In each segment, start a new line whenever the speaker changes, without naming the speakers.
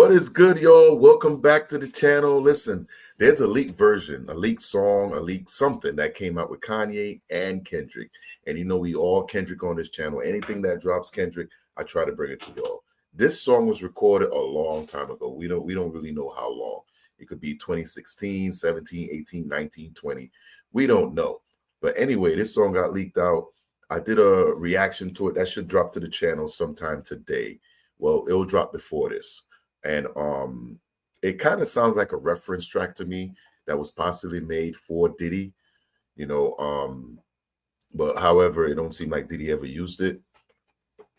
What is good, y'all? Welcome back to the channel. Listen, there's a leaked version, a leaked song, a leaked something that came out with Kanye and Kendrick. And you know, we all Kendrick on this channel. Anything that drops Kendrick, I try to bring it to y'all. This song was recorded a long time ago. We don't really know how long. It could be 2016, 17, 18, 19, 20. We don't know. But anyway, this song got leaked out. I did a reaction to it. That should drop to the channel sometime today. Well, it'll drop before this. And it kind of sounds like a reference track to me that was possibly made for Diddy, you know. But however, it don't seem like Diddy ever used it.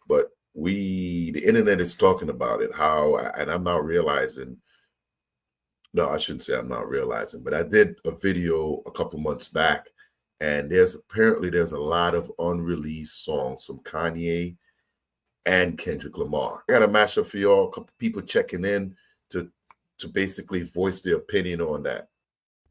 But the internet is talking about it, and I'm not realizing. No, I shouldn't say I'm not realizing, but I did a video a couple months back, and there's a lot of unreleased songs from Kanye and Kendrick Lamar. I got a mashup for y'all, a couple people checking in to basically voice their opinion on that.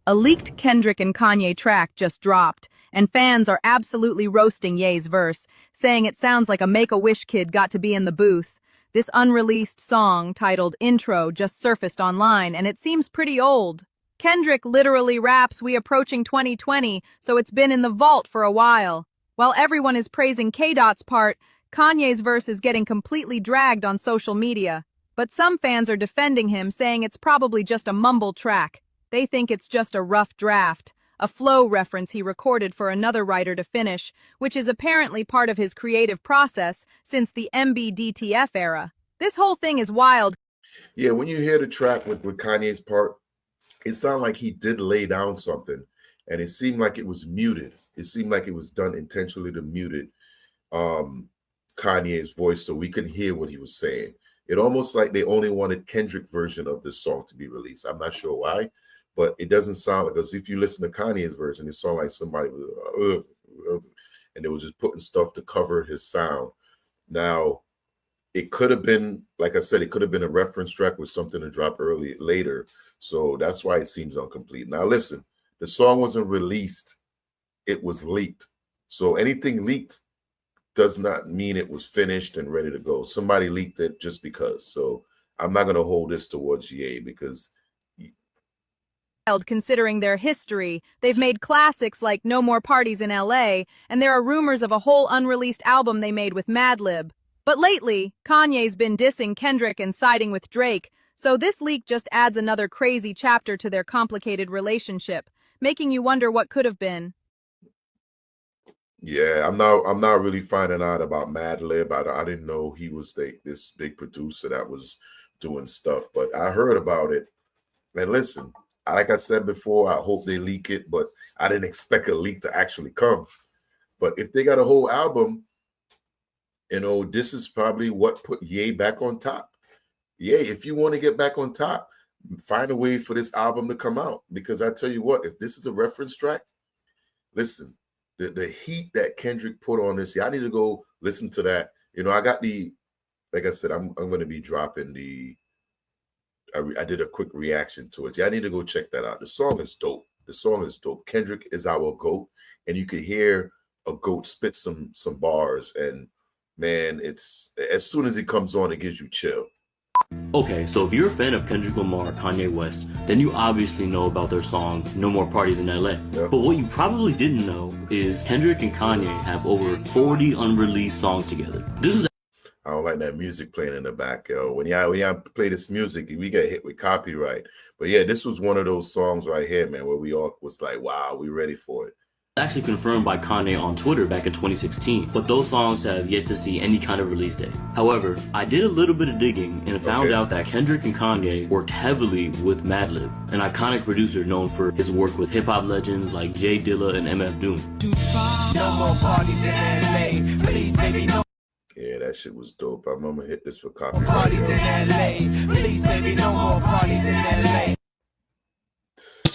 A leaked Kendrick and Kanye track just dropped, and fans are absolutely roasting Ye's verse, saying it sounds like a Make-A-Wish kid got to be in the booth. This unreleased song, titled Intro, just surfaced online, and it seems pretty old. Kendrick literally raps, "We approaching 2020, so it's been in the vault for a while." While everyone is praising K-Dot's part, Kanye's verse is getting completely dragged on social media. But some fans are defending him, saying it's probably just a mumble track. They think it's just a rough draft, a flow reference he recorded for another writer to finish, which is apparently part of his creative process since the MBDTF era. This whole thing is wild.
Yeah, when you hear the track with Kanye's part, it sounded like he did lay down something, and it seemed like it was muted. It seemed like it was done intentionally to mute it. Kanye's voice so we can hear what he was saying. It almost like they only wanted Kendrick version of this song to be released. I'm not sure why, but it doesn't sound like, because if you listen to Kanye's version, it sounded like somebody was and they was just putting stuff to cover his sound. Now, it could have been, like I said, it could have been a reference track with something to drop later. So that's why it seems incomplete. Now listen, the song wasn't released, it was leaked. So anything leaked does not mean it was finished and ready to go. Somebody leaked it just because. So I'm not going to hold this towards Ye because
considering their history, they've made classics like No More Parties in LA, and there are rumors of a whole unreleased album they made with Madlib. But lately, Kanye's been dissing Kendrick and siding with Drake, so this leak just adds another crazy chapter to their complicated relationship, making you wonder what could have been.
Yeah, I'm not really finding out about Madlib. I didn't know he was this big producer that was doing stuff, but I heard about it. And listen, like I said before, I hope they leak it, but I didn't expect a leak to actually come. But if they got a whole album, you know, this is probably what put Ye back on top. Yeah, if you want to get back on top, find a way for this album to come out. Because I tell you what, if this is a reference track, listen, the heat that Kendrick put on this, I need to go listen to that. You know, I got like I said, I'm going to be dropping I did a quick reaction to it. Yeah, I need to go check that out. The song is dope. The song is dope. Kendrick is our GOAT, and you could hear a GOAT spit some bars, and man, it's as soon as it comes on, it gives you chill.
Okay, so if you're a fan of Kendrick Lamar, Kanye West, then you obviously know about their song, No More Parties in LA. Yep. But what you probably didn't know is Kendrick and Kanye have over 40 unreleased songs together.
I don't like that music playing in the back, yo. When y'all play this music, we get hit with copyright. But yeah, this was one of those songs right here, man, where we all was like, wow, we ready for it.
Actually confirmed by Kanye on Twitter back in 2016, but those songs have yet to see any kind of release date. However, I did a little bit of digging and found out that Kendrick and Kanye worked heavily with Madlib, an iconic producer known for his work with hip-hop legends like J Dilla and MF Doom.
No more parties in LA, please baby, no.
Yeah, that shit was dope. I'm gonna hit this for copyright.
Parties in LA, please baby, no more parties in LA.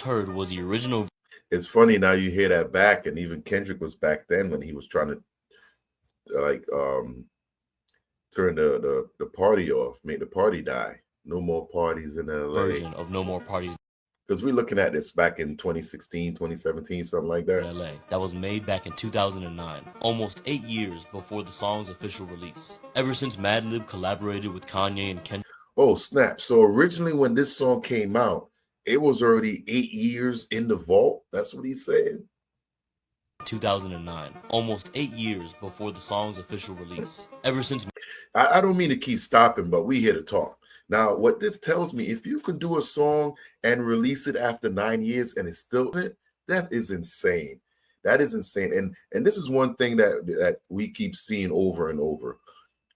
Heard was the original.
It's funny now you hear that back, and even Kendrick was back then when he was trying to like turn the party off, make the party die. No more parties in LA.
Version of No More Parties.
Because we're looking at this back in 2016, 2017, something like that.
LA. That was made back in 2009, almost 8 years before the song's official release. Ever since Madlib collaborated with Kanye and Kendrick.
Oh, snap. So originally when this song came out, it was already 8 years in the vault. That's what he's saying.
2009, almost 8 years before the song's official release. Ever since
I don't mean to keep stopping, but we here to talk. Now, what this tells me, if you can do a song and release it after 9 years and it's still it, that is insane. That is insane. And this is one thing that we keep seeing over and over.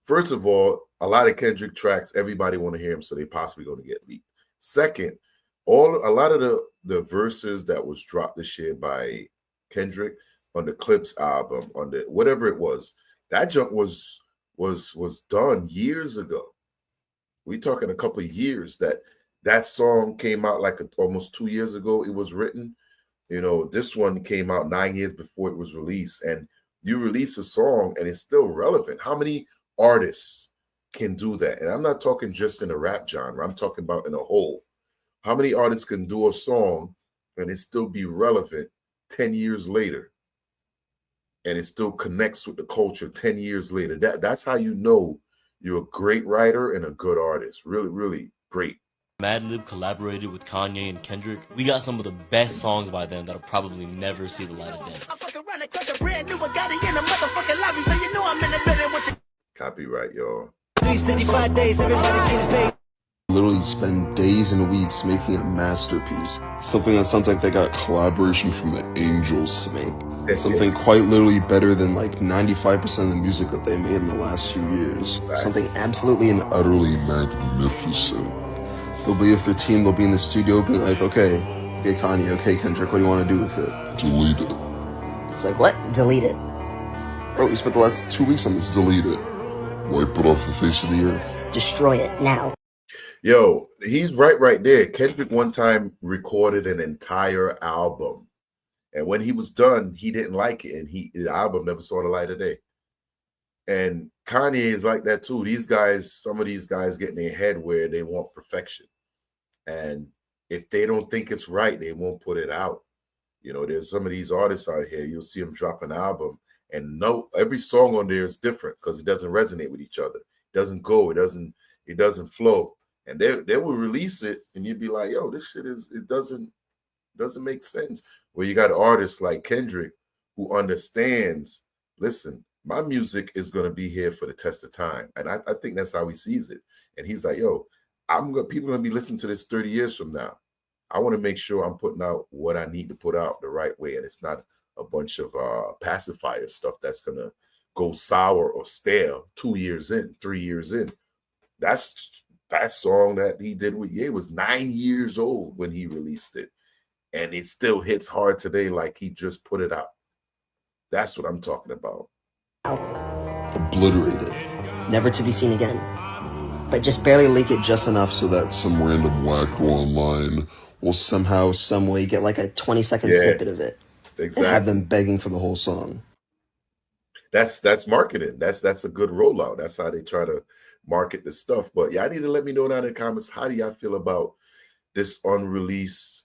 First of all, a lot of Kendrick tracks, everybody want to hear him, so they possibly going to get leaked. Second, a lot of the verses that was dropped this year by Kendrick on the Clips album, on the whatever it was, that junk was done years ago. We talking a couple of years that song came out like almost 2 years ago. It was written. You know, this one came out 9 years before it was released, and you release a song and it's still relevant. How many artists can do that? And I'm not talking just in the rap genre. I'm talking about in a whole. How many artists can do a song and it still be relevant 10 years later? And it still connects with the culture 10 years later. That's how you know you're a great writer and a good artist. Really, really great.
Madlib collaborated with Kanye and Kendrick, we got some of the best songs by them that'll probably never see the light of day.
Copyright, y'all.
365 days, everybody getting paid.
Literally spend days and weeks making a masterpiece. Something that sounds like they got collaboration from the angels to make. Something quite literally better than like 95% of the music that they made in the last few years. Something absolutely and utterly magnificent. They'll be with their team, they'll be in the studio being like, okay Kanye, okay Kendrick, what do you want to do with it? Delete it.
It's like, what? Delete it.
Bro, we spent the last 2 weeks on this. Delete it. Wipe it off the face of the earth.
Destroy it now.
Yo, he's right there. Kendrick one time recorded an entire album. And when he was done, he didn't like it. And the album never saw the light of day. And Kanye is like that too. These guys, some of these guys get in their head where they want perfection. And if they don't think it's right, they won't put it out. You know, there's some of these artists out here, you'll see them drop an album and every song on there is different because it doesn't resonate with each other. It doesn't go, it doesn't flow. And they will release it and you'd be like, yo, this shit it doesn't make sense. Where you got artists like Kendrick who understands, listen, my music is going to be here for the test of time. And I think that's how he sees it. And he's like, yo, people are going to be listening to this 30 years from now. I want to make sure I'm putting out what I need to put out the right way. And it's not a bunch of pacifier stuff that's going to go sour or stale 2 years in, 3 years in. That song that he did with Ye was 9 years old when he released it. And it still hits hard today like he just put it out. That's what I'm talking about.
Obliterated.
Never to be seen again. But just barely leak it
just enough so that some random wacko online will somehow, some way
get like a 20-second snippet of it.
Exactly.
And have them begging for the whole song.
That's marketing. That's a good rollout. That's how they try to market this stuff. But y'all need to let me know down in the comments, how do y'all feel about this unreleased,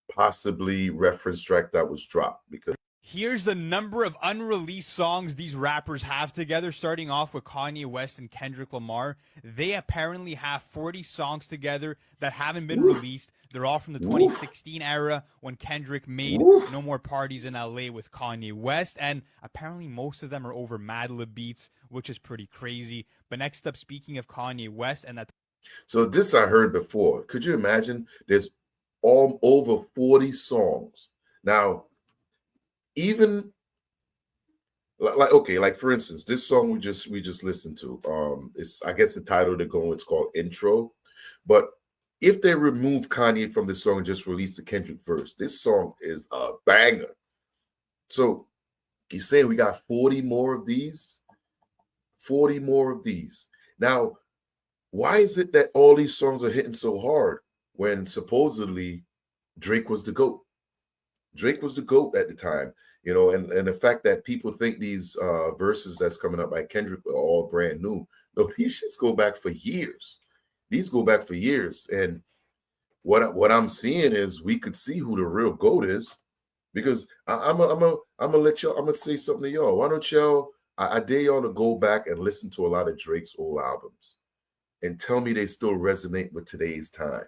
possibly reference track that was dropped? Because
here's the number of unreleased songs these rappers have together, starting off with Kanye West and Kendrick Lamar. They apparently have 40 songs together that haven't been released. They're all from the 2016 era when Kendrick made No More Parties in LA with Kanye West. And apparently most of them are over Madlib beats, which is pretty crazy. But next up, speaking of Kanye West, and that's...
So this I heard before. Could you imagine? There's over 40 songs. Now, even like for instance, this song we just listened to, it's, I guess the title they're going, it's called Intro. But if they remove Kanye from the song and just release the Kendrick verse, this song is a banger. So he's saying we got 40 more of these. 40 more of these. Now, why is it that all these songs are hitting so hard when supposedly Drake was the GOAT? Drake was the GOAT at the time, you know, and the fact that people think these verses that's coming up by Kendrick are all brand new. No, these shits go back for years. These go back for years. And what I'm seeing is we could see who the real GOAT is, because I'm gonna let y'all, I'm gonna say something to y'all. Why don't y'all, I dare y'all to go back and listen to a lot of Drake's old albums and tell me they still resonate with today's time.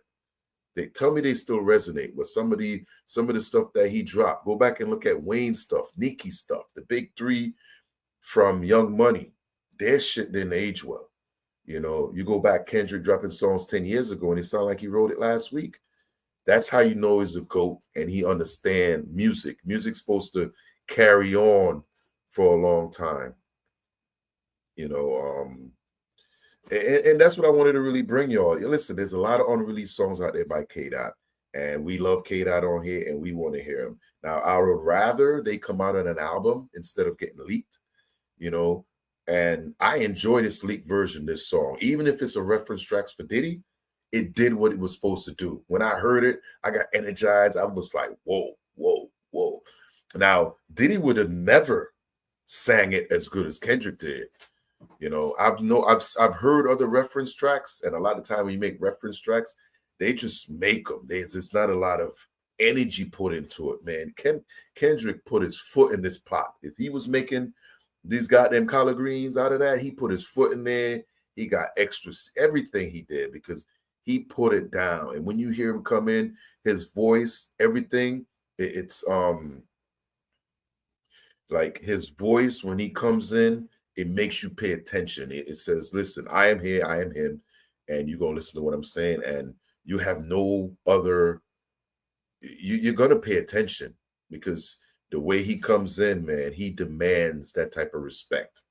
They tell me they still resonate with some of the stuff that he dropped. Go back and look at Wayne's stuff, Nicki stuff, the big three from Young Money. Their shit didn't age well. You know, you go back, Kendrick dropping songs 10 years ago and it sounded like he wrote it last week. That's how you know he's a GOAT and he understands music. Music's supposed to carry on for a long time. You know, and that's what I wanted to really bring y'all. Listen, there's a lot of unreleased songs out there by K-Dot, and we love K-Dot on here, and we want to hear him. Now, I would rather they come out on an album instead of getting leaked, you know, and I enjoy this leaked version, this song. Even if it's a reference tracks for Diddy, it did what it was supposed to do. When I heard it, I got energized. I was like, whoa, whoa, whoa. Now, Diddy would have never sang it as good as Kendrick did. You know, I've heard other reference tracks, and a lot of time when you make reference tracks, they just make them. There's just not a lot of energy put into it, man. Kendrick put his foot in this pot. If he was making these goddamn collard greens out of that, he put his foot in there. He got extras, everything he did, because he put it down. And when you hear him come in, his voice, everything, it's like his voice when he comes in, it makes you pay attention. It says, listen, I am here, I am him, and you're going to listen to what I'm saying, and you have no other, you're going to pay attention because the way he comes in, man, he demands that type of respect.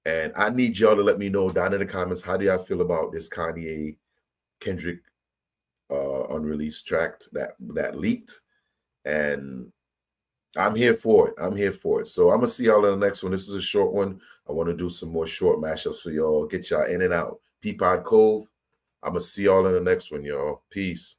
And I need y'all to let me know down in the comments, how do y'all feel about this Kanye Kendrick unreleased track that leaked? And I'm here for it. I'm here for it. So I'm going to see y'all in the next one. This is a short one. I want to do some more short mashups for y'all. Get y'all in and out. PeepodCove. I'm going to see y'all in the next one, y'all. Peace.